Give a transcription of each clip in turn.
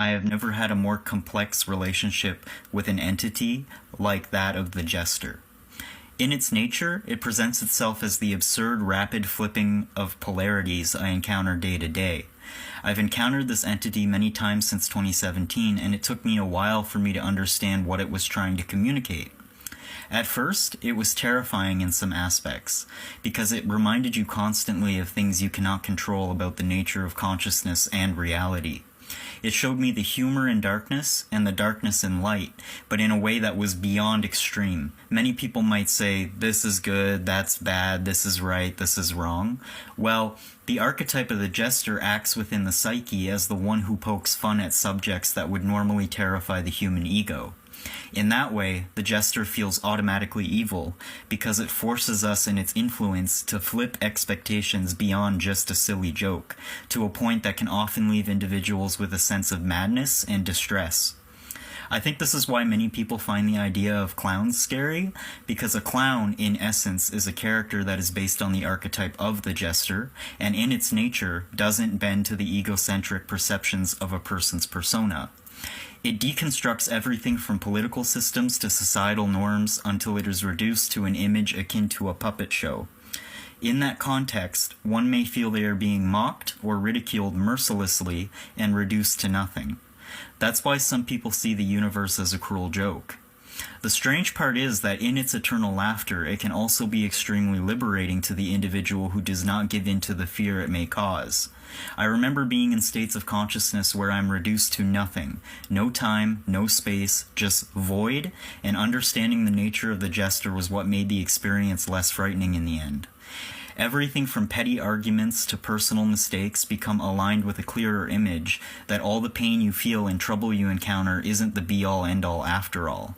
I have never had a more complex relationship with an entity like that of the Jester. In its nature, it presents itself as the absurd rapid flipping of polarities I encounter day to day. I've encountered this entity many times since 2017, and it took me a while for me to understand what it was trying to communicate. At first, it was terrifying in some aspects, because it reminded you constantly of things you cannot control about the nature of consciousness and reality. It showed me the humor in darkness and the darkness in light, but in a way that was beyond extreme. Many people might say, this is good, that's bad, this is right, this is wrong. Well, the archetype of the Jester acts within the psyche as the one who pokes fun at subjects that would normally terrify the human ego. In that way, the Jester feels automatically evil, because it forces us in its influence to flip expectations beyond just a silly joke, to a point that can often leave individuals with a sense of madness and distress. I think this is why many people find the idea of clowns scary, because a clown, in essence, is a character that is based on the archetype of the Jester, and in its nature, doesn't bend to the egocentric perceptions of a person's persona. It deconstructs everything from political systems to societal norms until it is reduced to an image akin to a puppet show. In that context, one may feel they are being mocked or ridiculed mercilessly and reduced to nothing. That's why some people see the universe as a cruel joke. The strange part is that in its eternal laughter, it can also be extremely liberating to the individual who does not give in to the fear it may cause. I remember being in states of consciousness where I'm reduced to nothing, no time, no space, just void, and understanding the nature of the Jester was what made the experience less frightening in the end. Everything from petty arguments to personal mistakes become aligned with a clearer image that all the pain you feel and trouble you encounter isn't the be-all end-all after all.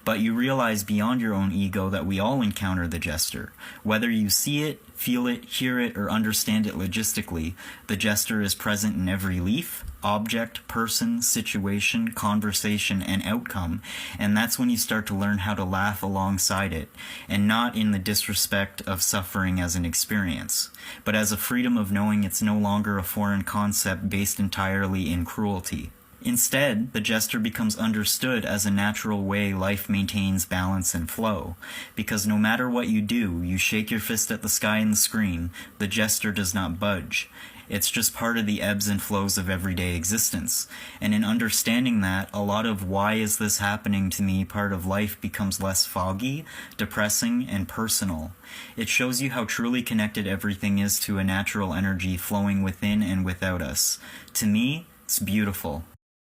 But you realize beyond your own ego that we all encounter the Jester. Whether you see it, feel it, hear it, or understand it logistically, the Jester is present in every leaf, object, person, situation, conversation, and outcome, and that's when you start to learn how to laugh alongside it, and not in the disrespect of suffering as an experience, but as a freedom of knowing it's no longer a foreign concept based entirely in cruelty. Instead, the Jester becomes understood as a natural way life maintains balance and flow, because no matter what you do, you shake your fist at the sky and the screen, the Jester does not budge. It's just part of the ebbs and flows of everyday existence. And in understanding that, a lot of why is this happening to me part of life becomes less foggy, depressing, and personal. It shows you how truly connected everything is to a natural energy flowing within and without us. To me, it's beautiful.